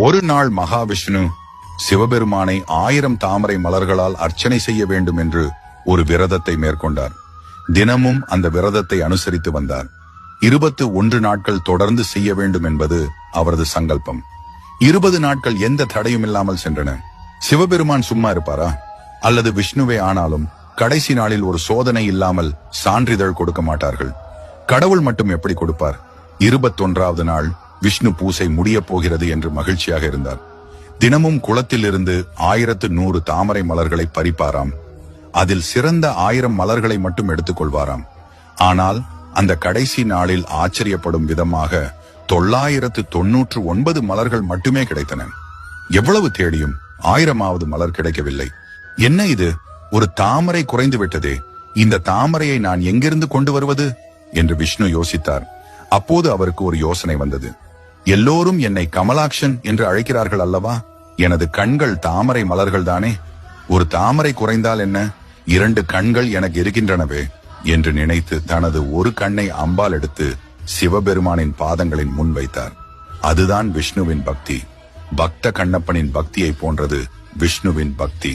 ஒரு நாள் மகாவிஷ்ணு சிவபெருமானை 1000 தாமரை மலர்களால் அர்ச்சனை செய்ய வேண்டும் என்று ஒரு விரதத்தை மேற்கொண்டார். தினமும் அந்த விரதத்தை அனுசரித்து வந்தார். 21 நாட்கள் தொடர்ந்து செய்ய வேண்டும் என்பது அவரது சங்கல்பம். 20 நாட்கள் எந்த தடையும் இல்லாமல் சென்றன. சிவபெருமான் சும்மா இருப்பாரா? அல்லது விஷ்ணுவே ஆனாலும் கடைசி நாளில் ஒரு சோதனை இல்லாமல் சான்றிதழ் கொடுக்க மாட்டார்கள். கடவுள் மட்டும் எப்படி கொடுப்பார்? 21வது நாள் விஷ்ணு பூசை முடிய போகிறது என்று மகிழ்ச்சியாக இருந்தார். தினமும் குளத்தில் இருந்து 1100 தாமரை மலர்களை பறிப்பாராம். அதில் சிறந்த 1000 மலர்களை மட்டும் எடுத்துக்கொள்வாராம். ஆனால் அந்த கடைசி நாளில் ஆச்சரியப்படும் விதமாக 999 மலர்கள் மட்டுமே கிடைத்தன. எவ்வளவு தேடியும் 1000வது மலர் கிடைக்கவில்லை. என்ன இது? ஒரு தாமரை குறைந்து விட்டதே, இந்த தாமரையை நான் எங்கிருந்து கொண்டு வருவது என்று விஷ்ணு யோசித்தார். அப்போது அவருக்கு ஒரு யோசனை வந்தது. எல்லோரும் என்னை கமலாக்ஷன் என்று அழைக்கிறார்கள் அல்லவா? எனது கண்கள் தாமரை மலர்கள் தானே. ஒரு தாமரை குறைந்தால் என்ன, 2 கண்கள் எனக்கு இருக்கின்றனவே என்று நினைத்து தனது ஒரு கண்ணை அம்பால் எடுத்து சிவபெருமானின் பாதங்களின் முன் வைத்தார். அதுதான் விஷ்ணுவின் பக்தி. பக்த கண்ணப்பனின் பக்தியை போன்றது விஷ்ணுவின் பக்தி.